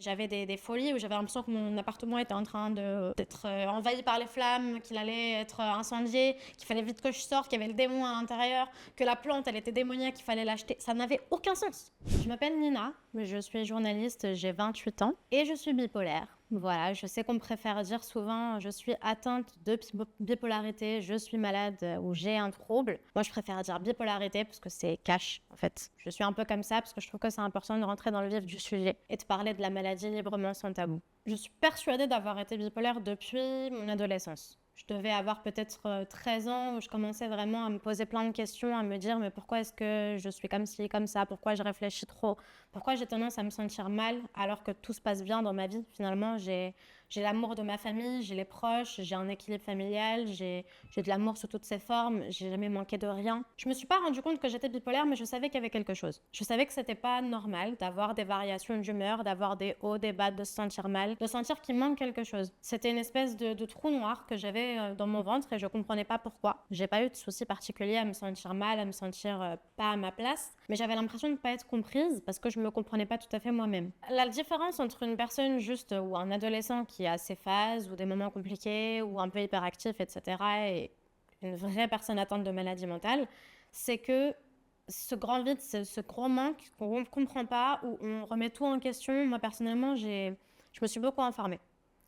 J'avais des folies où j'avais l'impression que mon appartement était en train d'être envahi par les flammes, qu'il allait être incendié, qu'il fallait vite que je sorte, qu'il y avait le démon à l'intérieur, que la plante, elle était démoniaque, qu'il fallait l'acheter. Ça n'avait aucun sens. Je m'appelle Nina, je suis journaliste, j'ai 28 ans et je suis bipolaire. Voilà, je sais qu'on me préfère dire souvent je suis atteinte de bipolarité, je suis malade ou j'ai un trouble. Moi, je préfère dire bipolarité parce que c'est cash, en fait. Je suis un peu comme ça parce que je trouve que c'est important de rentrer dans le vif du sujet et de parler de la maladie librement sans tabou. Je suis persuadée d'avoir été bipolaire depuis mon adolescence. Je devais avoir peut-être 13 ans où je commençais vraiment à me poser plein de questions, à me dire mais pourquoi est-ce que je suis comme ci, comme ça, pourquoi je réfléchis trop, pourquoi j'ai tendance à me sentir mal alors que tout se passe bien dans ma vie. Finalement, j'ai l'amour de ma famille, j'ai les proches, j'ai un équilibre familial, j'ai de l'amour sous toutes ses formes, j'ai jamais manqué de rien. Je me suis pas rendu compte que j'étais bipolaire, mais je savais qu'il y avait quelque chose. Je savais que c'était pas normal d'avoir des variations d'humeur, d'avoir des hauts, des bas, de se sentir mal, de sentir qu'il manque quelque chose. C'était une espèce de trou noir que j'avais dans mon ventre et je comprenais pas pourquoi. J'ai pas eu de souci particulier à me sentir mal, à me sentir pas à ma place, mais j'avais l'impression de pas être comprise parce que je me comprenais pas tout à fait moi-même. La différence entre une personne juste ou un adolescent qui a ses phases ou des moments compliqués ou un peu hyperactif, etc., et une vraie personne atteinte de maladie mentale, c'est que ce grand vide, ce gros manque qu'on ne comprend pas, où on remet tout en question. Moi, personnellement, je me suis beaucoup informée.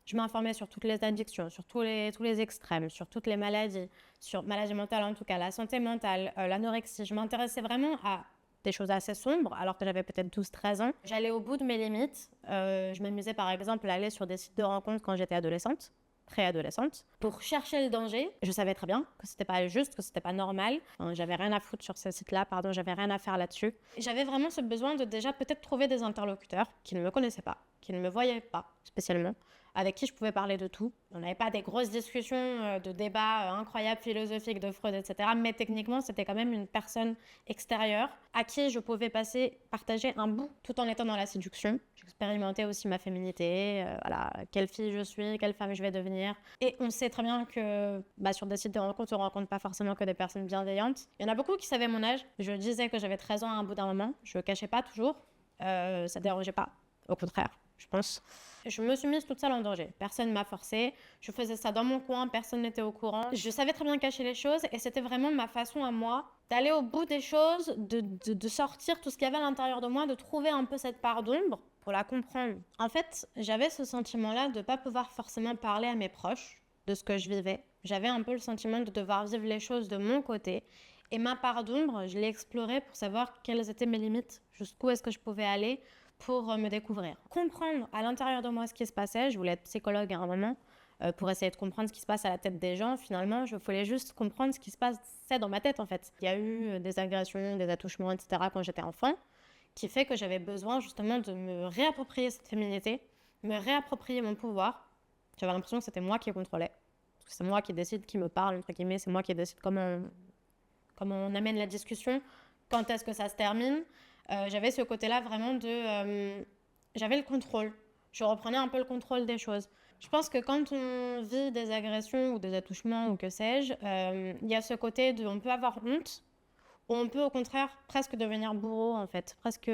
Je m'informais sur toutes les addictions, sur tous les extrêmes, sur toutes les maladies, sur maladie mentale en tout cas, la santé mentale, l'anorexie. Je m'intéressais vraiment à des choses assez sombres, alors que j'avais peut-être 12-13 ans. J'allais au bout de mes limites. Je m'amusais par exemple à aller sur des sites de rencontres quand j'étais adolescente, préadolescente, pour chercher le danger. Je savais très bien que c'était pas juste, que c'était pas normal. Enfin, j'avais rien à foutre sur ces sites-là, pardon, j'avais rien à faire là-dessus. Et j'avais vraiment ce besoin de déjà peut-être trouver des interlocuteurs qui ne me connaissaient pas, qui ne me voyaient pas spécialement, avec qui je pouvais parler de tout. On n'avait pas des grosses discussions de débats incroyables, philosophiques, de Freud, etc. Mais techniquement, c'était quand même une personne extérieure à qui je pouvais partager un bout tout en étant dans la séduction. J'expérimentais aussi ma féminité, voilà, quelle fille je suis, quelle femme je vais devenir. Et on sait très bien que sur des sites de rencontres, on ne rencontre pas forcément que des personnes bienveillantes. Il y en a beaucoup qui savaient mon âge. Je disais que j'avais 13 ans à un bout d'un moment. Je ne le cachais pas toujours. Ça ne dérangeait pas. Au contraire, je pense. Je me suis mise toute seule en danger. Personne ne m'a forcée. Je faisais ça dans mon coin, personne n'était au courant. Je savais très bien cacher les choses et c'était vraiment ma façon à moi d'aller au bout des choses, de sortir tout ce qu'il y avait à l'intérieur de moi, de trouver un peu cette part d'ombre pour la comprendre. En fait, j'avais ce sentiment-là de ne pas pouvoir forcément parler à mes proches de ce que je vivais. J'avais un peu le sentiment de devoir vivre les choses de mon côté. Et ma part d'ombre, je l'ai explorée pour savoir quelles étaient mes limites, jusqu'où est-ce que je pouvais aller pour me découvrir. Comprendre à l'intérieur de moi ce qui se passait. Je voulais être psychologue à un moment pour essayer de comprendre ce qui se passe à la tête des gens. Finalement, je voulais juste comprendre ce qui se passait dans ma tête en fait. Il y a eu des agressions, des attouchements, etc. quand j'étais enfant, qui fait que j'avais besoin justement de me réapproprier cette féminité, me réapproprier mon pouvoir. J'avais l'impression que c'était moi qui contrôlais. Parce que c'est moi qui décide qui me parle, entre guillemets, c'est moi qui décide comment on amène la discussion, quand est-ce que ça se termine. J'avais ce côté-là vraiment j'avais le contrôle. Je reprenais un peu le contrôle des choses. Je pense que quand on vit des agressions ou des attouchements ou que sais-je, il y a ce côté on peut avoir honte, ou on peut au contraire presque devenir bourreau en fait, presque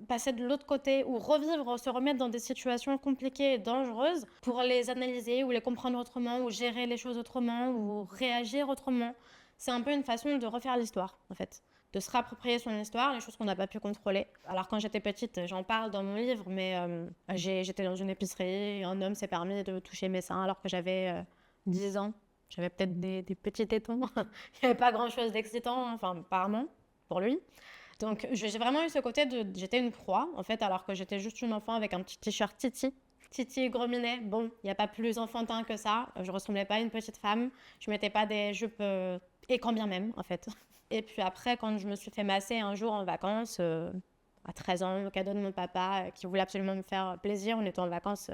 passer de l'autre côté ou revivre, se remettre dans des situations compliquées et dangereuses pour les analyser ou les comprendre autrement ou gérer les choses autrement ou réagir autrement. C'est un peu une façon de refaire l'histoire en fait, de se réapproprier son histoire, les choses qu'on n'a pas pu contrôler. Alors quand j'étais petite, j'en parle dans mon livre, mais j'étais dans une épicerie, un homme s'est permis de toucher mes seins alors que j'avais 10 ans. J'avais peut-être des petits tétons. Il n'y avait pas grand-chose d'excitant, enfin apparemment, pour lui. Donc j'ai vraiment eu ce côté j'étais une proie, en fait, alors que j'étais juste une enfant avec un petit t-shirt Titi. Titi gros minet, bon, il n'y a pas plus enfantin que ça. Je ressemblais pas à une petite femme. Je mettais pas des jupes, et quand bien même, en fait. Et puis après, quand je me suis fait masser un jour en vacances, à 13 ans, au cadeau de mon papa, qui voulait absolument me faire plaisir, on était en vacances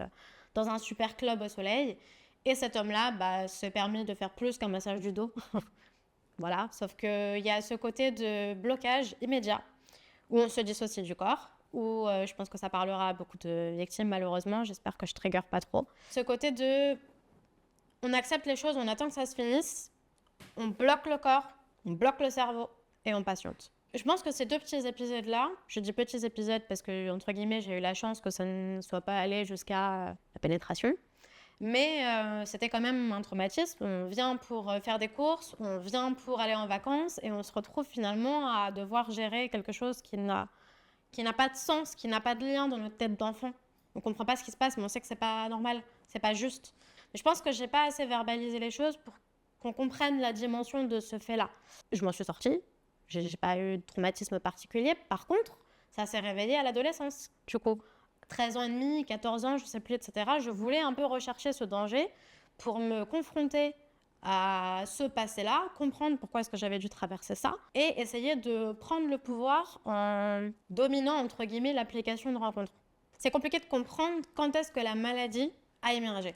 dans un super club au soleil. Et cet homme-là s'est permis de faire plus qu'un massage du dos. Voilà, sauf qu'il y a ce côté de blocage immédiat où on se dissocie du corps, où je pense que ça parlera à beaucoup de victimes malheureusement, j'espère que je trigger pas trop. Ce côté on accepte les choses, on attend que ça se finisse, on bloque le corps, on bloque le cerveau et on patiente. Je pense que ces 2 petits épisodes-là, je dis petits épisodes parce que, entre guillemets, j'ai eu la chance que ça ne soit pas allé jusqu'à la pénétration. Mais c'était quand même un traumatisme. On vient pour faire des courses, on vient pour aller en vacances et on se retrouve finalement à devoir gérer quelque chose qui n'a pas de sens, qui n'a pas de lien dans notre tête d'enfant. On comprend pas ce qui se passe, mais on sait que c'est pas normal, c'est pas juste. Mais je pense que j'ai pas assez verbalisé les choses pour qu'on comprenne la dimension de ce fait-là. Je m'en suis sortie, j'ai pas eu de traumatisme particulier. Par contre, ça s'est réveillé à l'adolescence. Du coup, 13 ans et demi, 14 ans, je sais plus, etc. Je voulais un peu rechercher ce danger pour me confronter à ce passé-là, comprendre pourquoi est-ce que j'avais dû traverser ça et essayer de prendre le pouvoir en dominant, entre guillemets, l'application de rencontre. C'est compliqué de comprendre quand est-ce que la maladie a émergé,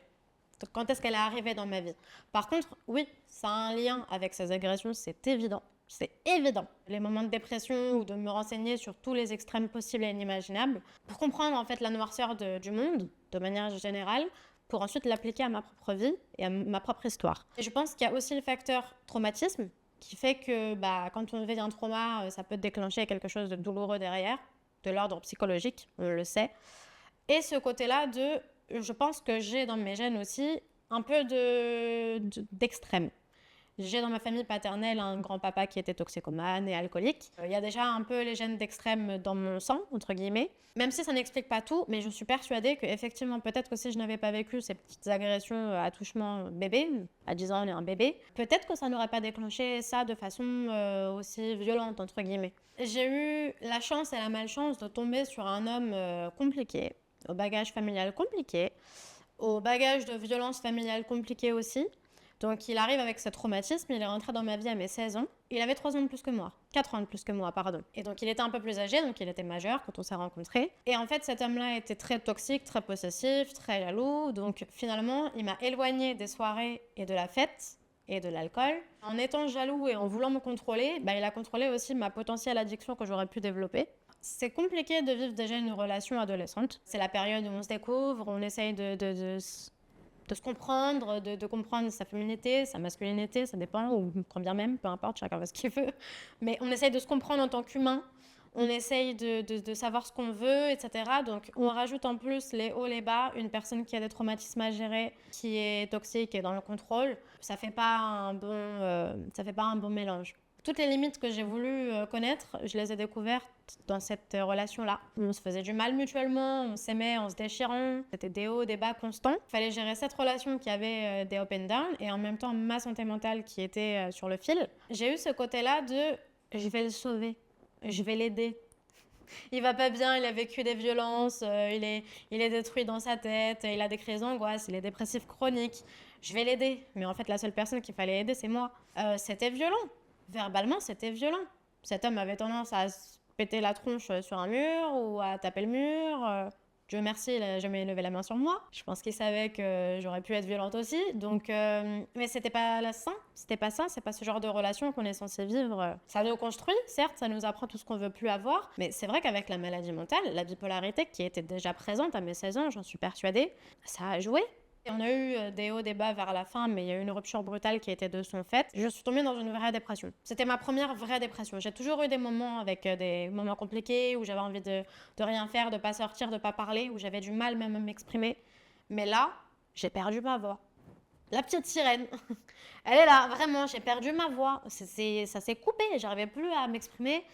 quand est-ce qu'elle est arrivée dans ma vie. Par contre, oui, ça a un lien avec ces agressions, c'est évident. C'est évident. Les moments de dépression ou de me renseigner sur tous les extrêmes possibles et inimaginables pour comprendre en fait la noirceur du monde de manière générale, pour ensuite l'appliquer à ma propre vie et à ma propre histoire. Et je pense qu'il y a aussi le facteur traumatisme qui fait que quand on vit un trauma, ça peut déclencher quelque chose de douloureux derrière, de l'ordre psychologique, on le sait. Et ce côté-là je pense que j'ai dans mes gènes aussi un peu d'extrême. J'ai dans ma famille paternelle un grand-papa qui était toxicomane et alcoolique. Il y a déjà un peu les gènes d'extrême dans mon sang, entre guillemets. Même si ça n'explique pas tout, mais je suis persuadée qu'effectivement, peut-être que si je n'avais pas vécu ces petites agressions, attouchements bébé, à 10 ans on est un bébé, peut-être que ça n'aurait pas déclenché ça de façon aussi violente, entre guillemets. J'ai eu la chance et la malchance de tomber sur un homme compliqué, au bagage familial compliqué, au bagage de violence familiale compliqué aussi. Donc il arrive avec ce traumatisme, il est rentré dans ma vie à mes 16 ans. Il avait 3 ans de plus que moi, 4 ans de plus que moi, pardon. Et donc il était un peu plus âgé, donc il était majeur quand on s'est rencontrés. Et en fait cet homme-là était très toxique, très possessif, très jaloux. Donc finalement il m'a éloignée des soirées et de la fête et de l'alcool. En étant jaloux et en voulant me contrôler, il a contrôlé aussi ma potentielle addiction que j'aurais pu développer. C'est compliqué de vivre déjà une relation adolescente. C'est la période où on se découvre, on essaye de se comprendre, de comprendre sa féminité, sa masculinité, ça dépend, ou quand bien même, peu importe, chacun fait ce qu'il veut. Mais on essaye de se comprendre en tant qu'humain, on essaye de savoir ce qu'on veut, etc. Donc on rajoute en plus les hauts, les bas, une personne qui a des traumatismes à gérer, qui est toxique et dans le contrôle, ça fait pas un bon mélange. Toutes les limites que j'ai voulu connaître, je les ai découvertes dans cette relation-là. On se faisait du mal mutuellement, on s'aimait en se déchirant. C'était des hauts, des bas constants. Il fallait gérer cette relation qui avait des up and down et en même temps ma santé mentale qui était sur le fil. J'ai eu ce côté-là de « je vais le sauver, je vais l'aider ». Il va pas bien, il a vécu des violences, il est détruit dans sa tête, il a des crises d'angoisse, il est dépressif chronique. Je vais l'aider. Mais en fait, la seule personne qu'il fallait aider, c'est moi. C'était violent. Verbalement, c'était violent. Cet homme avait tendance à se péter la tronche sur un mur ou à taper le mur. Dieu merci, il n'a jamais levé la main sur moi. Je pense qu'il savait que j'aurais pu être violente aussi. Donc, mais c'était pas sain. C'était pas sain. C'est pas ce genre de relation qu'on est censé vivre. Ça nous construit, certes, ça nous apprend tout ce qu'on veut plus avoir. Mais c'est vrai qu'avec la maladie mentale, la bipolarité qui était déjà présente à mes 16 ans, j'en suis persuadée, ça a joué. On a eu des hauts, des bas vers la fin, mais il y a eu une rupture brutale qui était de son fait. Je suis tombée dans une vraie dépression. C'était ma première vraie dépression. J'ai toujours eu des moments avec des moments compliqués où j'avais envie de rien faire, de pas sortir, de pas parler, où j'avais du mal même à m'exprimer. Mais là, j'ai perdu ma voix. La petite sirène, elle est là, vraiment, j'ai perdu ma voix. Ça s'est coupé, j'arrivais plus à m'exprimer.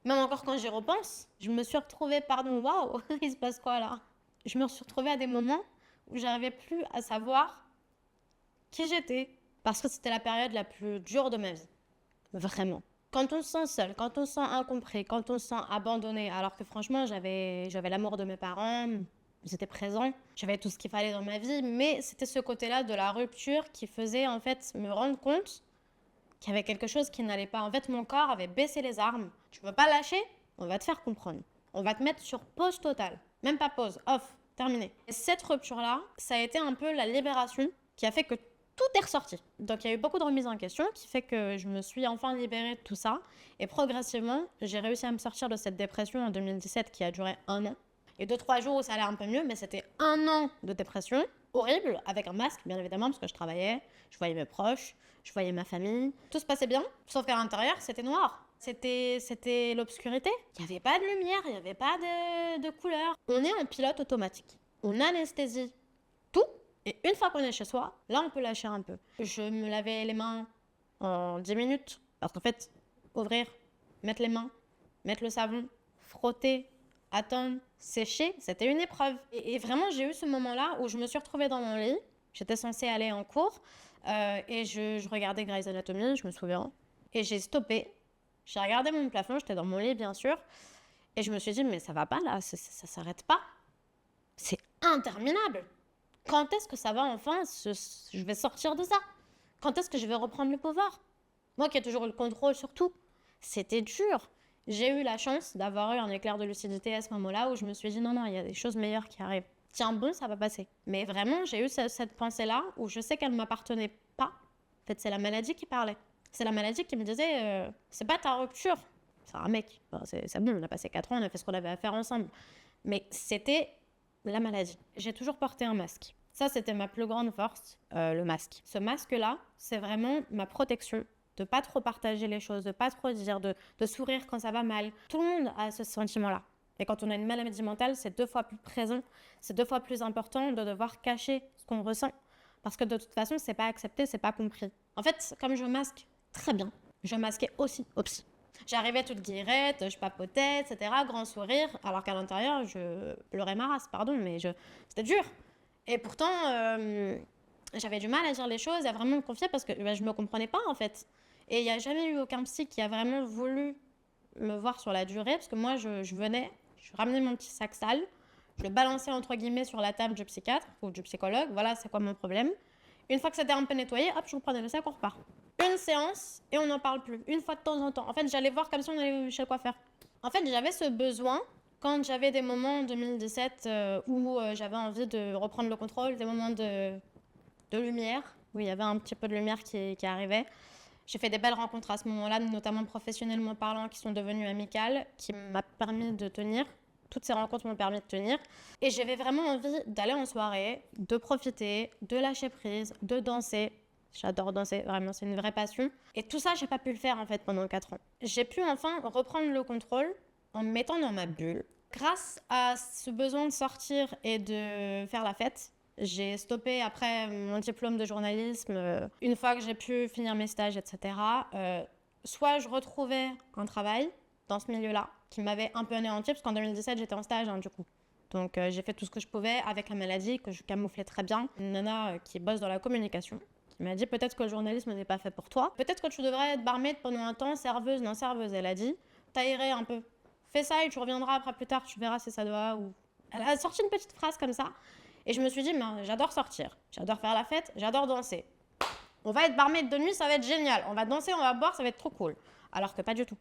Même encore quand j'y repense, je me suis retrouvée, waouh, il se passe quoi là? Je me suis retrouvée à des moments où j'arrivais plus à savoir qui j'étais, parce que c'était la période la plus dure de ma vie. Vraiment. Quand on se sent seul, quand on se sent incompris, quand on se sent abandonné, alors que franchement, j'avais l'amour de mes parents, ils étaient présents, j'avais tout ce qu'il fallait dans ma vie, mais c'était ce côté-là de la rupture qui faisait en fait me rendre compte qu'il y avait quelque chose qui n'allait pas. En fait, mon corps avait baissé les armes. Tu veux pas lâcher? On va te faire comprendre. On va te mettre sur pause totale. Même pas pause, off. Terminé. Et cette rupture-là, ça a été un peu la libération qui a fait que tout est ressorti. Donc il y a eu beaucoup de remises en question qui fait que je me suis enfin libérée de tout ça. Et progressivement, j'ai réussi à me sortir de cette dépression en 2017 qui a duré 1 an. Et 2-3 jours où ça allait un peu mieux, mais c'était 1 an de dépression horrible, avec un masque bien évidemment, parce que je travaillais, je voyais mes proches, je voyais ma famille. Tout se passait bien, sauf qu'à l'intérieur, c'était noir. C'était l'obscurité. Il n'y avait pas de lumière, il n'y avait pas de couleur. On est en pilote automatique. On anesthésie tout. Et une fois qu'on est chez soi, là, on peut lâcher un peu. Je me lavais les mains en 10 minutes. Parce qu'en fait, ouvrir, mettre les mains, mettre le savon, frotter, attendre, sécher, c'était une épreuve. Et vraiment, j'ai eu ce moment-là où je me suis retrouvée dans mon lit. J'étais censée aller en cours. Et je regardais Grey's Anatomy, je me souviens. Et j'ai stoppé. J'ai regardé mon plafond, j'étais dans mon lit, bien sûr. Et je me suis dit, mais ça va pas là, ça s'arrête pas. C'est interminable. Quand est-ce que ça va enfin, je vais sortir de ça? Quand est-ce que je vais reprendre le pouvoir? Moi qui ai toujours eu le contrôle sur tout. C'était dur. J'ai eu la chance d'avoir eu un éclair de lucidité à ce moment-là où je me suis dit, non, il y a des choses meilleures qui arrivent. Tiens bon, ça va passer. Mais vraiment, j'ai eu cette pensée-là où je sais qu'elle ne m'appartenait pas. En fait, c'est la maladie qui parlait. C'est la maladie qui me disait, c'est pas ta rupture. C'est un mec. Enfin, c'est bon, on a passé 4 ans, on a fait ce qu'on avait à faire ensemble. Mais c'était la maladie. J'ai toujours porté un masque. Ça, c'était ma plus grande force, le masque. Ce masque-là, c'est vraiment ma protection. De pas trop partager les choses, de pas trop dire, de sourire quand ça va mal. Tout le monde a ce sentiment-là. Et quand on a une maladie mentale, c'est 2 fois plus présent, c'est 2 fois plus important de devoir cacher ce qu'on ressent. Parce que de toute façon, c'est pas accepté, c'est pas compris. En fait, comme je masque très bien, je masquais aussi au psy. J'arrivais toute guillerette, je papotais, etc., grand sourire, alors qu'à l'intérieur, je pleurais ma race, pardon, mais c'était dur. Et pourtant, j'avais du mal à dire les choses, à vraiment me confier parce que je me comprenais pas, en fait. Et il n'y a jamais eu aucun psy qui a vraiment voulu me voir sur la durée, parce que moi, je venais, je ramenais mon petit sac sale, je le balançais entre guillemets sur la table du psychiatre ou du psychologue, voilà, c'est quoi mon problème. Une fois que c'était un peu nettoyé, hop, je reprenais le sac, on repart. Une séance et on n'en parle plus, une fois de temps en temps. En fait, j'allais voir comme si on allait chez le coiffeur. En fait, j'avais ce besoin, quand j'avais des moments en 2017 où j'avais envie de reprendre le contrôle, des moments de lumière, où il y avait un petit peu de lumière qui arrivait. J'ai fait des belles rencontres à ce moment-là, notamment professionnellement parlant, qui sont devenues amicales, qui m'a permis de tenir. Toutes ces rencontres m'ont permis de tenir. Et j'avais vraiment envie d'aller en soirée, de profiter, de lâcher prise, de danser. J'adore danser, vraiment, c'est une vraie passion. Et tout ça, j'ai pas pu le faire en fait pendant 4 ans. J'ai pu enfin reprendre le contrôle en me mettant dans ma bulle. Grâce à ce besoin de sortir et de faire la fête, j'ai stoppé après mon diplôme de journalisme, une fois que j'ai pu finir mes stages, etc. Soit je retrouvais un travail dans ce milieu-là, qui m'avait un peu anéanti, parce qu'en 2017, j'étais en stage, du coup. Donc j'ai fait tout ce que je pouvais avec la maladie, que je camouflais très bien. Une nana qui bosse dans la communication, qui m'a dit peut-être que le journalisme n'est pas fait pour toi. Peut-être que tu devrais être barmaid pendant un temps, serveuse, non serveuse, elle a dit. T'aillerais un peu. Fais ça et tu reviendras après plus tard, tu verras si ça doit. Ou... Elle a sorti une petite phrase comme ça. Et je me suis dit, mais j'adore sortir, j'adore faire la fête, j'adore danser. On va être barmaid de nuit, ça va être génial. On va danser, on va boire, ça va être trop cool. Alors que pas du tout.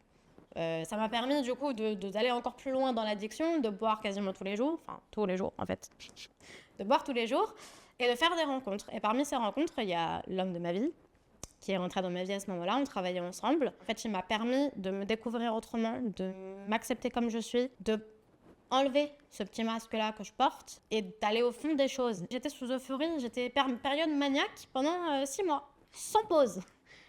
Ça m'a permis du coup d'aller encore plus loin dans l'addiction, de boire quasiment tous les jours, enfin tous les jours en fait, de boire tous les jours et de faire des rencontres. Et parmi ces rencontres, il y a l'homme de ma vie qui est rentré dans ma vie à ce moment-là, on travaillait ensemble. En fait, il m'a permis de me découvrir autrement, de m'accepter comme je suis, de enlever ce petit masque-là que je porte et d'aller au fond des choses. J'étais sous euphorie, j'étais période maniaque pendant 6 mois, sans pause.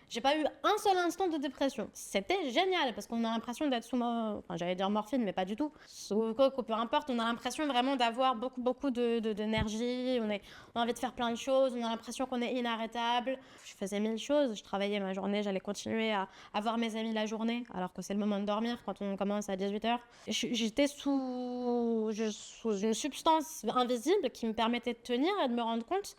J'ai pas eu un seul instant de dépression. C'était génial parce qu'on a l'impression d'être sous enfin, j'allais dire morphine, mais pas du tout. Sous coke, peu importe, on a l'impression vraiment d'avoir beaucoup d'énergie. On a envie de faire plein de choses. On a l'impression qu'on est inarrêtable. Je faisais 1000 choses. Je travaillais ma journée. J'allais continuer à voir mes amis la journée, alors que c'est le moment de dormir quand on commence à 18h. J'étais sous une substance invisible qui me permettait de tenir et de me rendre compte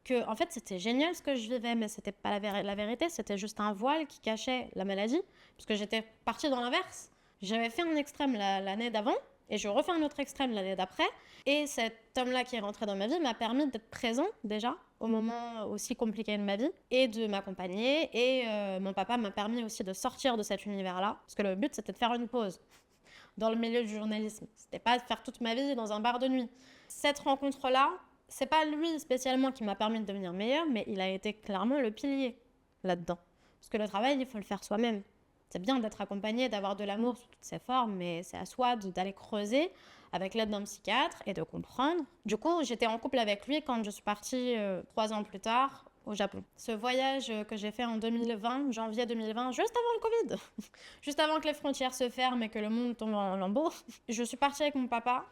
que en fait c'était génial ce que je vivais, mais c'était pas la vérité, c'était juste un voile qui cachait la maladie, parce que j'étais partie dans l'inverse. J'avais fait un extrême l'année d'avant et je refais un autre extrême l'année d'après, et cet homme-là qui est rentré dans ma vie m'a permis d'être présent déjà au moment aussi compliqué de ma vie et de m'accompagner, et mon papa m'a permis aussi de sortir de cet univers-là, parce que le but c'était de faire une pause dans le milieu du journalisme, c'était pas de faire toute ma vie dans un bar de nuit. Cette rencontre-là, c'est pas lui spécialement qui m'a permis de devenir meilleure, mais il a été clairement le pilier là-dedans. Parce que le travail, il faut le faire soi-même. C'est bien d'être accompagné, d'avoir de l'amour sous toutes ses formes, mais c'est à soi d'aller creuser avec l'aide d'un psychiatre et de comprendre. Du coup, j'étais en couple avec lui quand je suis partie 3 ans plus tard, au Japon. Ce voyage que j'ai fait en 2020, janvier 2020, juste avant le Covid, juste avant que les frontières se ferment et que le monde tombe en lambeaux, je suis partie avec mon papa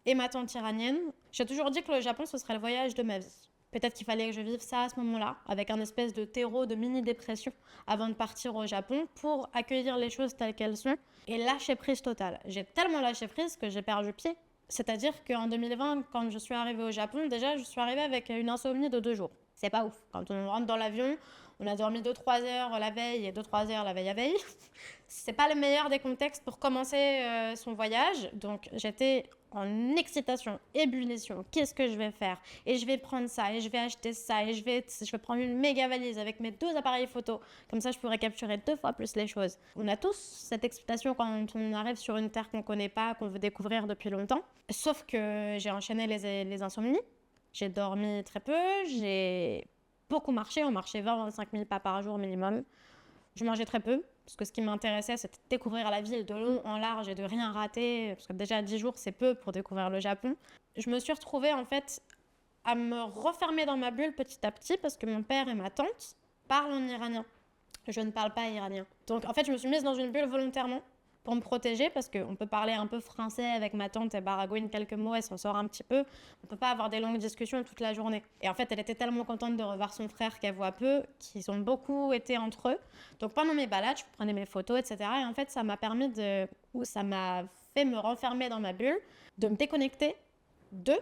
et ma tante iranienne. J'ai toujours dit que le Japon, ce serait le voyage de ma vie. Peut-être qu'il fallait que je vive ça à ce moment-là, avec un espèce de terreau de mini-dépression avant de partir au Japon pour accueillir les choses telles qu'elles sont et lâcher prise totale. J'ai tellement lâché prise que j'ai perdu pied. C'est-à-dire qu'en 2020, quand je suis arrivée au Japon, déjà, je suis arrivée avec une insomnie de 2 jours. C'est pas ouf. Quand on rentre dans l'avion, on a dormi 2-3 heures la veille et 2-3 heures la veille à veille. C'est pas le meilleur des contextes pour commencer son voyage. Donc j'étais en excitation, ébullition. Qu'est-ce que je vais faire? Et je vais prendre ça, et je vais acheter ça, et je vais prendre une méga valise avec mes 2 appareils photo. Comme ça, je pourrais capturer 2 fois plus les choses. On a tous cette excitation quand on arrive sur une terre qu'on connaît pas, qu'on veut découvrir depuis longtemps. Sauf que j'ai enchaîné les insomnies. J'ai dormi très peu, j'ai beaucoup marché, on marchait 20-25 000 pas par jour minimum. Je mangeais très peu, parce que ce qui m'intéressait, c'était de découvrir la ville de long en large et de rien rater, parce que déjà 10 jours, c'est peu pour découvrir le Japon. Je me suis retrouvée en fait à me refermer dans ma bulle petit à petit, parce que mon père et ma tante parlent en iranien. Je ne parle pas iranien. Donc en fait, je me suis mise dans une bulle volontairement, pour me protéger, parce qu'on peut parler un peu français avec ma tante, elle baragouine quelques mots, elle s'en sort un petit peu. On peut pas avoir des longues discussions toute la journée. Et en fait, elle était tellement contente de revoir son frère qu'elle voit peu, qu'ils ont beaucoup été entre eux. Donc pendant mes balades, je prenais mes photos, etc. Et en fait, ça m'a fait me renfermer dans ma bulle, de me déconnecter d'eux,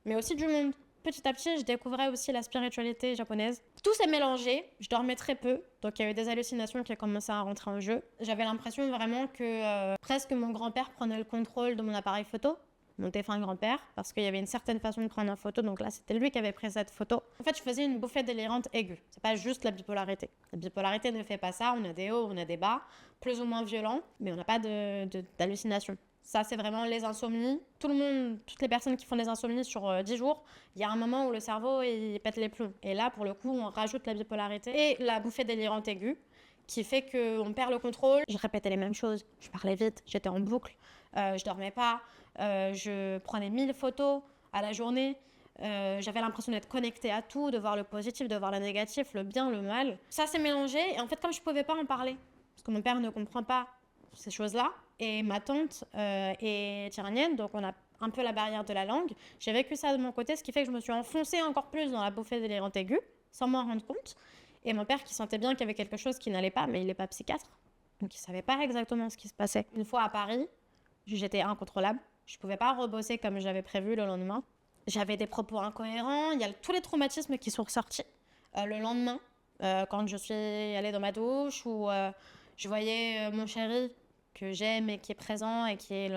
mais aussi du monde. Petit à petit, je découvrais aussi la spiritualité japonaise. Tout s'est mélangé, je dormais très peu, donc il y a eu des hallucinations qui ont commencé à rentrer en jeu. J'avais l'impression vraiment que presque mon grand-père prenait le contrôle de mon appareil photo, mon défunt grand-père, parce qu'il y avait une certaine façon de prendre une photo, donc là c'était lui qui avait pris cette photo. En fait, je faisais une bouffée délirante aiguë, c'est pas juste la bipolarité. La bipolarité ne fait pas ça, on a des hauts, on a des bas, plus ou moins violents, mais on n'a pas d'hallucination. Ça, c'est vraiment les insomnies. Tout le monde, toutes les personnes qui font des insomnies sur 10 jours, il y a un moment où le cerveau, il pète les plombs. Et là, pour le coup, on rajoute la bipolarité et la bouffée délirante aiguë, qui fait qu'on perd le contrôle. Je répétais les mêmes choses, je parlais vite, j'étais en boucle, je dormais pas, je prenais 1000 photos à la journée. J'avais l'impression d'être connectée à tout, de voir le positif, de voir le négatif, le bien, le mal. Ça s'est mélangé et en fait, comme je pouvais pas en parler, parce que mon père ne comprend pas ces choses-là, et ma tante est iranienne, donc on a un peu la barrière de la langue. J'ai vécu ça de mon côté, ce qui fait que je me suis enfoncée encore plus dans la bouffée délirante aiguë, sans m'en rendre compte. Et mon père qui sentait bien qu'il y avait quelque chose qui n'allait pas, mais il n'est pas psychiatre, donc il savait pas exactement ce qui se passait. Une fois à Paris, j'étais incontrôlable. Je pouvais pas rebosser comme j'avais prévu le lendemain. J'avais des propos incohérents, il y a tous les traumatismes qui sont ressortis. Le lendemain, quand je suis allée dans ma douche, ou je voyais mon chéri, que j'aime et qui est présent et qui est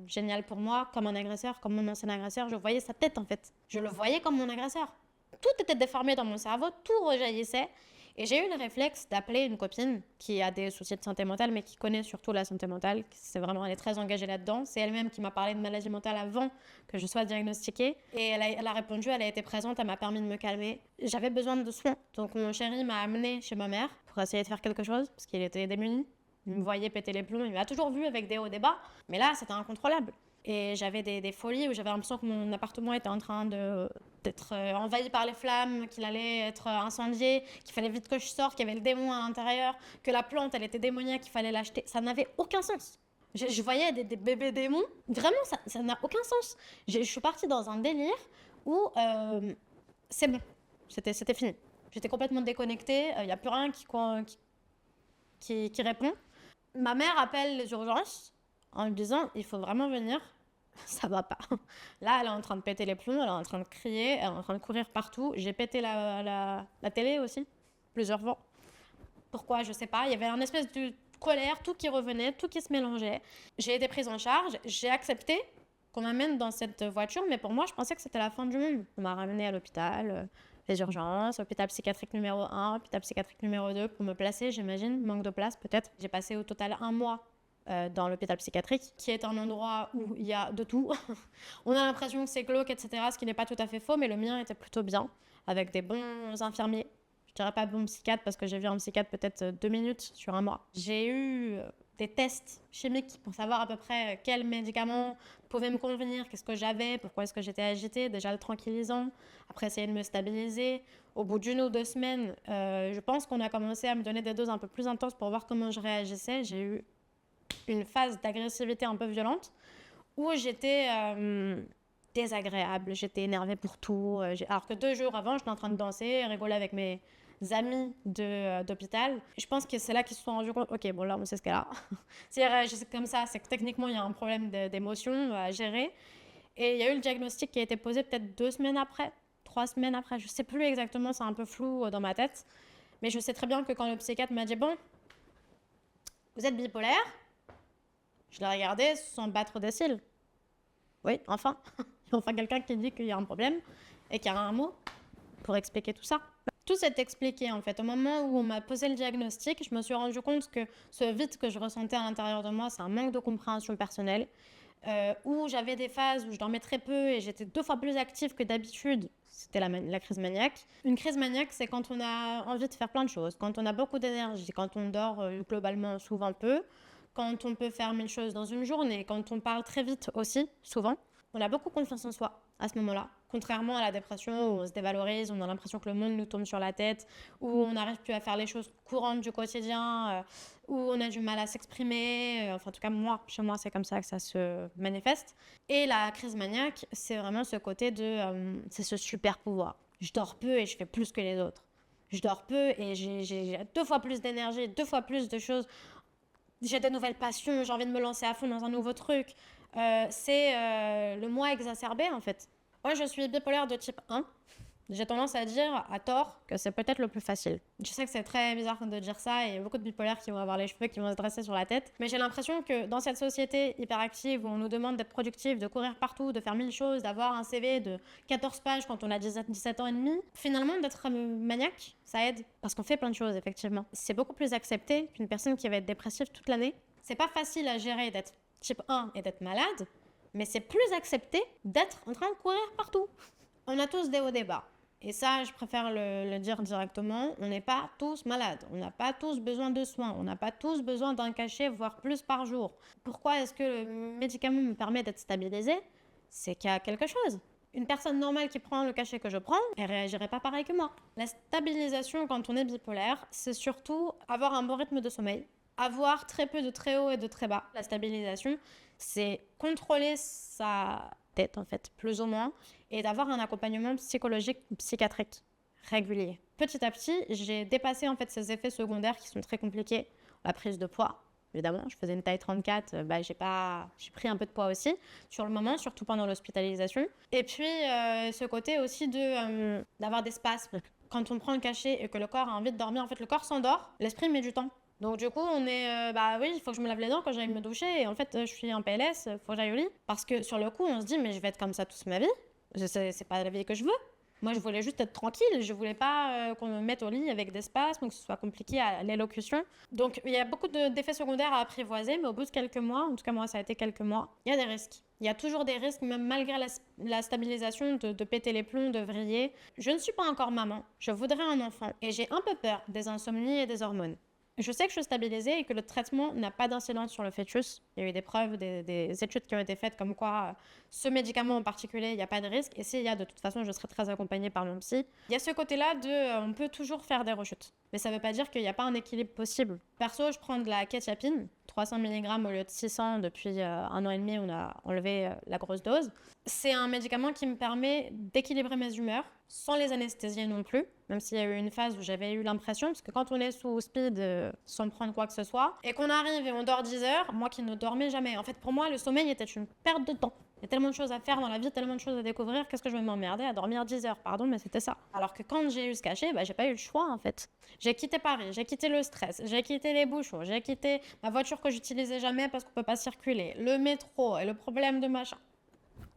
génial pour moi, comme un agresseur, comme mon ancien agresseur, je voyais sa tête en fait. Je le voyais comme mon agresseur. Tout était déformé dans mon cerveau, tout rejaillissait. Et j'ai eu le réflexe d'appeler une copine qui a des soucis de santé mentale, mais qui connaît surtout la santé mentale. Elle est très engagée là-dedans. C'est elle-même qui m'a parlé de maladie mentale avant que je sois diagnostiquée. Et elle a répondu, elle a été présente, elle m'a permis de me calmer. J'avais besoin de soins. Donc mon chéri m'a amenée chez ma mère pour essayer de faire quelque chose, parce qu'il était démuni. Il me voyait péter les plombs, il m'a toujours vu avec des hauts et des bas, mais là c'était incontrôlable. Et j'avais des folies où j'avais l'impression que mon appartement était en train d'être envahi par les flammes, qu'il allait être incendié, qu'il fallait vite que je sorte, qu'il y avait le démon à l'intérieur, que la plante elle était démoniaque, qu'il fallait l'acheter. Ça n'avait aucun sens. Je voyais des bébés démons, vraiment ça n'a aucun sens. Je suis partie dans un délire où c'est bon, c'était fini. J'étais complètement déconnectée, il n'y a plus rien qui répond. Ma mère appelle les urgences en lui disant il faut vraiment venir, ça va pas. Là, elle est en train de péter les plombs, elle est en train de crier, elle est en train de courir partout. J'ai pété la télé aussi, plusieurs fois. Pourquoi? Je sais pas. Il y avait une espèce de colère, tout qui revenait, tout qui se mélangeait. J'ai été prise en charge, j'ai accepté qu'on m'amène dans cette voiture, mais pour moi, je pensais que c'était la fin du monde. On m'a ramenée à l'hôpital. Les urgences, hôpital psychiatrique numéro 1, hôpital psychiatrique numéro 2 pour me placer, j'imagine, manque de place peut-être. J'ai passé au total 1 mois dans l'hôpital psychiatrique, qui est un endroit où il y a de tout. On a l'impression que c'est glauque, etc., ce qui n'est pas tout à fait faux, mais le mien était plutôt bien, avec des bons infirmiers. Je dirais pas bon psychiatre parce que j'ai vu un psychiatre peut-être 2 minutes sur un mois. J'ai eu des tests chimiques pour savoir à peu près quels médicaments pouvaient me convenir, qu'est-ce que j'avais, pourquoi est-ce que j'étais agitée, déjà le tranquillisant, après essayer de me stabiliser. Au bout d'1 ou 2 semaines, je pense qu'on a commencé à me donner des doses un peu plus intenses pour voir comment je réagissais. J'ai eu une phase d'agressivité un peu violente où j'étais désagréable, j'étais énervée pour tout. Alors que 2 jours avant, j'étais en train de danser, rigoler avec mes amis d'hôpital. Je pense que c'est là qu'ils se sont rendus compte, ok, bon là on sait ce qu'elle a. Si elle réagissait comme ça, c'est que techniquement il y a un problème d'émotion à gérer. Et il y a eu le diagnostic qui a été posé peut-être 2 semaines après, 3 semaines après, je sais plus exactement, c'est un peu flou dans ma tête. Mais je sais très bien que quand le psychiatre m'a dit, bon, vous êtes bipolaire, je l'ai regardé sans battre des cils. Oui, enfin. Enfin quelqu'un qui dit qu'il y a un problème et qu'il y a un mot pour expliquer tout ça. Tout s'est expliqué en fait. Au moment où on m'a posé le diagnostic, je me suis rendu compte que ce vide que je ressentais à l'intérieur de moi, c'est un manque de compréhension personnelle, où j'avais des phases où je dormais très peu et j'étais 2 fois plus active que d'habitude. C'était la crise maniaque. Une crise maniaque, c'est quand on a envie de faire plein de choses, quand on a beaucoup d'énergie, quand on dort globalement souvent peu, quand on peut faire 1000 choses dans une journée, quand on parle très vite aussi, souvent. On a beaucoup confiance en soi à ce moment-là. Contrairement à la dépression où on se dévalorise, on a l'impression que le monde nous tombe sur la tête, où on n'arrive plus à faire les choses courantes du quotidien, où on a du mal à s'exprimer. Enfin, en tout cas, chez moi, c'est comme ça que ça se manifeste. Et la crise maniaque, c'est vraiment ce côté c'est ce super pouvoir. Je dors peu et je fais plus que les autres. Je dors peu et j'ai 2 fois plus d'énergie, 2 fois plus de choses. J'ai de nouvelles passions, j'ai envie de me lancer à fond dans un nouveau truc. C'est le moi exacerbé en fait. Moi je suis bipolaire de type 1. J'ai tendance à dire à tort que c'est peut-être le plus facile. Je sais que c'est très bizarre de dire ça et il y a beaucoup de bipolaires qui vont avoir les cheveux qui vont se dresser sur la tête. Mais j'ai l'impression que dans cette société hyperactive où on nous demande d'être productif, de courir partout, de faire 1000 choses, d'avoir un CV de 14 pages quand on a 17 ans et demi, finalement d'être maniaque, ça aide. Parce qu'on fait plein de choses effectivement. C'est beaucoup plus accepté qu'une personne qui va être dépressive toute l'année. C'est pas facile à gérer d'être type 1 et d'être malade, mais c'est plus accepté d'être en train de courir partout. On a tous des hauts et bas. Et ça, je préfère le dire directement, on n'est pas tous malades, on n'a pas tous besoin de soins, on n'a pas tous besoin d'un cachet, voire plus par jour. Pourquoi est-ce que le médicament me permet d'être stabilisé? C'est qu'il y a quelque chose. Une personne normale qui prend le cachet que je prends, elle réagirait pas pareil que moi. La stabilisation quand on est bipolaire, c'est surtout avoir un bon rythme de sommeil, avoir très peu de très haut et de très bas. La stabilisation, c'est contrôler sa tête en fait, plus ou moins, et d'avoir un accompagnement psychologique ou psychiatrique régulier. Petit à petit, j'ai dépassé en fait ces effets secondaires qui sont très compliqués. La prise de poids, évidemment, je faisais une taille 34, j'ai pris un peu de poids aussi sur le moment, surtout pendant l'hospitalisation. Et puis ce côté aussi d'avoir des spasmes. Quand on prend le cachet et que le corps a envie de dormir, en fait le corps s'endort, l'esprit met du temps. Donc du coup, on est, oui, il faut que je me lave les dents quand j'aille me doucher. Et en fait, je suis en PLS, il faut que j'aille au lit. Parce que sur le coup, on se dit, mais je vais être comme ça toute ma vie. C'est pas la vie que je veux. Moi, je voulais juste être tranquille. Je voulais pas qu'on me mette au lit avec des spasmes, que ce soit compliqué à l'élocution. Donc, il y a beaucoup d'effets secondaires à apprivoiser. Mais au bout de quelques mois, en tout cas moi, ça a été quelques mois, il y a des risques. Il y a toujours des risques, même malgré la stabilisation, de péter les plombs, de vriller. Je ne suis pas encore maman. Je voudrais un enfant. Et j'ai un peu peur des insomnies et des hormones. Je sais que je suis stabilisée et que le traitement n'a pas d'incidence sur le fœtus. Il y a eu des preuves, des études qui ont été faites comme quoi ce médicament en particulier, il n'y a pas de risque. Et s'il y a, de toute façon, je serai très accompagnée par mon psy. Il y a ce côté-là on peut toujours faire des rechutes. Mais ça ne veut pas dire qu'il n'y a pas un équilibre possible. Perso, je prends de la quetiapine, 300 mg au lieu de 600 depuis 1 an et demi, on a enlevé la grosse dose. C'est un médicament qui me permet d'équilibrer mes humeurs sans les anesthésier non plus, même s'il y a eu une phase où j'avais eu l'impression, parce que quand on est sous speed sans prendre quoi que ce soit, et qu'on arrive et on dort 10 heures, moi qui ne dormais jamais, en fait pour moi le sommeil était une perte de temps. Il y a tellement de choses à faire dans la vie, tellement de choses à découvrir, qu'est-ce que je vais m'emmerder à dormir 10 heures, pardon, mais c'était ça. Alors que quand j'ai eu ce cachet, j'ai pas eu le choix en fait. J'ai quitté Paris, j'ai quitté le stress, j'ai quitté les bouchons, j'ai quitté ma voiture que j'utilisais jamais parce qu'on peut pas circuler, le métro et le problème de machin.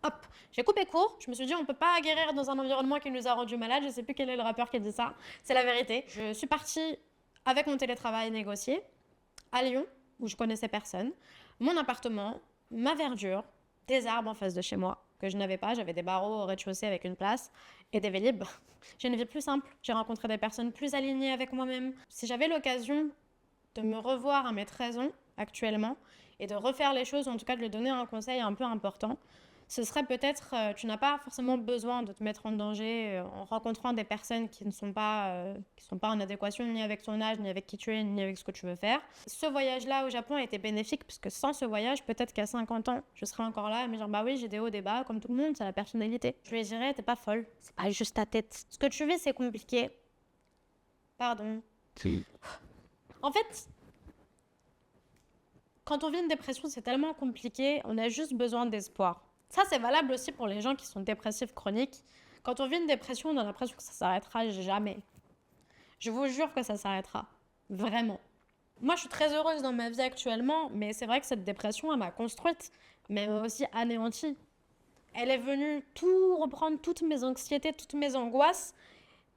Hop, j'ai coupé court, je me suis dit on peut pas guérir dans un environnement qui nous a rendu malades, je sais plus quel est le rappeur qui a dit ça, c'est la vérité. Je suis partie avec mon télétravail négocié à Lyon, où je connaissais personne, mon appartement, ma verdure, des arbres en face de chez moi, que je n'avais pas. J'avais des barreaux au rez-de-chaussée avec une place et des Vélib. J'ai une vie plus simple. J'ai rencontré des personnes plus alignées avec moi-même. Si j'avais l'occasion de me revoir à mes 13 ans actuellement et de refaire les choses, ou en tout cas de lui donner un conseil un peu important, ce serait peut-être, tu n'as pas forcément besoin de te mettre en danger en rencontrant des personnes qui ne sont pas en adéquation ni avec ton âge, ni avec qui tu es, ni avec ce que tu veux faire. Ce voyage-là au Japon a été bénéfique parce que sans ce voyage, peut-être qu'à 50 ans, je serais encore là à me dire bah oui, j'ai des hauts, des bas, comme tout le monde, c'est la personnalité. Je lui dirais, t'es pas folle, c'est pas juste ta tête. Ce que tu vis, c'est compliqué. Pardon. En fait, quand on vit une dépression, c'est tellement compliqué, on a juste besoin d'espoir. Ça, c'est valable aussi pour les gens qui sont dépressifs chroniques. Quand on vit une dépression, on a l'impression que ça s'arrêtera jamais. Je vous jure que ça s'arrêtera. Vraiment. Moi, je suis très heureuse dans ma vie actuellement, mais c'est vrai que cette dépression, elle m'a construite, mais elle m'a aussi anéantie. Elle est venue tout reprendre, toutes mes anxiétés, toutes mes angoisses,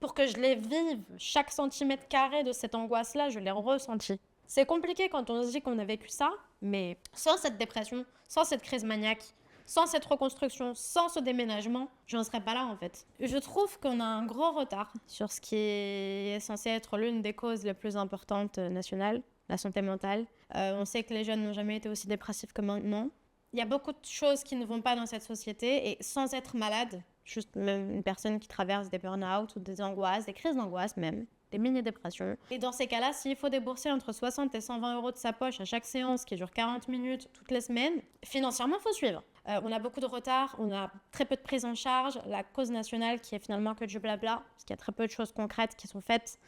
pour que je les vive. Chaque centimètre carré de cette angoisse-là, je l'ai ressenti. C'est compliqué quand on se dit qu'on a vécu ça, mais sans cette dépression, sans cette crise maniaque, sans cette reconstruction, sans ce déménagement, je n'en serais pas là en fait. Je trouve qu'on a un gros retard sur ce qui est censé être l'une des causes les plus importantes nationales, la santé mentale. On sait que les jeunes n'ont jamais été aussi dépressifs que maintenant. Il y a beaucoup de choses qui ne vont pas dans cette société et sans être malade, juste même une personne qui traverse des burn-out ou des angoisses, des crises d'angoisse même, des mini-dépressions. Et dans ces cas-là, s'il faut débourser entre 60 et 120 euros de sa poche à chaque séance qui dure 40 minutes toutes les semaines, financièrement, il faut suivre. On a beaucoup de retard, on a très peu de prise en charge, la cause nationale qui est finalement que du blabla, parce qu'il y a très peu de choses concrètes qui sont faites,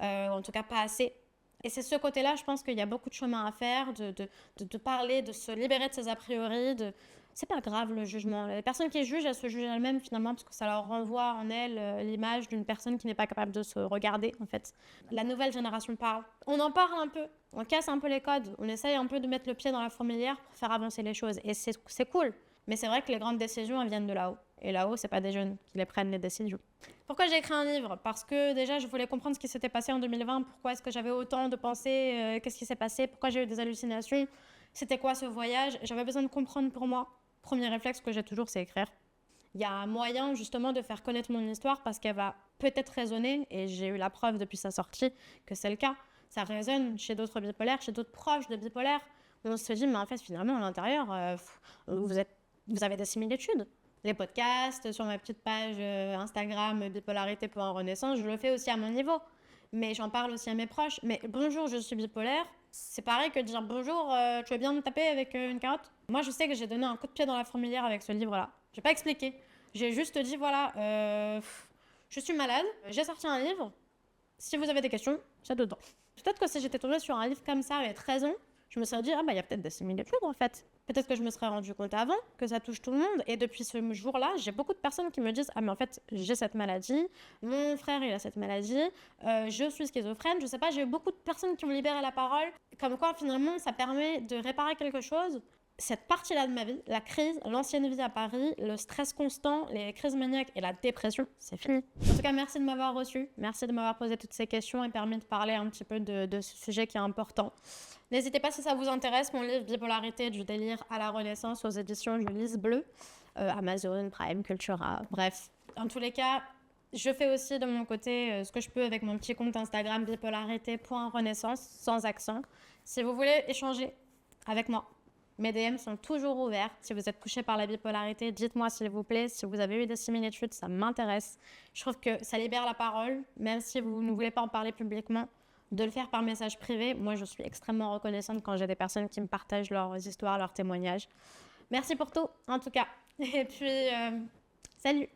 en tout cas pas assez. Et c'est ce côté-là, je pense qu'il y a beaucoup de chemin à faire, de parler, de se libérer de ses a priori, c'est pas grave le jugement. Les personnes qui jugent, elles se jugent elles-mêmes finalement parce que ça leur renvoie en elles l'image d'une personne qui n'est pas capable de se regarder en fait. La nouvelle génération parle. On en parle un peu, on casse un peu les codes, on essaye un peu de mettre le pied dans la fourmilière pour faire avancer les choses. Et c'est cool. Mais c'est vrai que les grandes décisions, elles viennent de là-haut. Et là-haut, c'est pas des jeunes qui les prennent les décisions. Pourquoi j'ai écrit un livre ? Parce que déjà, je voulais comprendre ce qui s'était passé en 2020. Pourquoi est-ce que j'avais autant de pensées ? Qu'est-ce qui s'est passé ? Pourquoi j'ai eu des hallucinations ? C'était quoi ce voyage ? J'avais besoin de comprendre pour moi. Premier réflexe que j'ai toujours, c'est écrire. Il y a un moyen justement de faire connaître mon histoire parce qu'elle va peut-être résonner, et j'ai eu la preuve depuis sa sortie que c'est le cas. Ça résonne chez d'autres bipolaires, chez d'autres proches de bipolaires. On se dit, mais en fait, finalement, à l'intérieur, vous avez des similitudes. Les podcasts, sur ma petite page Instagram, bipolarité.renaissance, je le fais aussi à mon niveau. Mais j'en parle aussi à mes proches. Mais bonjour, je suis bipolaire. C'est pareil que de dire bonjour, tu veux bien me taper avec une carotte ? Moi, je sais que j'ai donné un coup de pied dans la fourmilière avec ce livre-là. J'ai pas expliqué. J'ai juste dit, voilà, je suis malade, j'ai sorti un livre. Si vous avez des questions, c'est dedans. Peut-être que si j'étais tombée sur un livre comme ça avec 13 ans, je me serais dit, ah bah il y a peut-être des similitudes en fait. Peut-être que je me serais rendu compte avant que ça touche tout le monde. Et depuis ce jour-là, j'ai beaucoup de personnes qui me disent, ah mais en fait, j'ai cette maladie, mon frère il a cette maladie, je suis schizophrène, je sais pas, j'ai eu beaucoup de personnes qui ont libéré la parole. Comme quoi finalement, ça permet de réparer quelque chose. Cette partie-là de ma vie, la crise, l'ancienne vie à Paris, le stress constant, les crises maniaques et la dépression, c'est fini. En tout cas, merci de m'avoir reçu, merci de m'avoir posé toutes ces questions et permis de parler un petit peu de ce sujet qui est important. N'hésitez pas si ça vous intéresse, mon livre Bipolarité du délire à la Renaissance aux éditions du Lys Bleu, Amazon, Prime, Cultura, bref. En tous les cas, je fais aussi de mon côté ce que je peux avec mon petit compte Instagram bipolarité.renaissance, sans accent. Si vous voulez échanger avec moi, mes DM sont toujours ouverts. Si vous êtes touché par la bipolarité, dites-moi s'il vous plaît. Si vous avez eu des similitudes, ça m'intéresse. Je trouve que ça libère la parole, même si vous ne voulez pas en parler publiquement, de le faire par message privé. Moi, je suis extrêmement reconnaissante quand j'ai des personnes qui me partagent leurs histoires, leurs témoignages. Merci pour tout, en tout cas. Et puis, salut.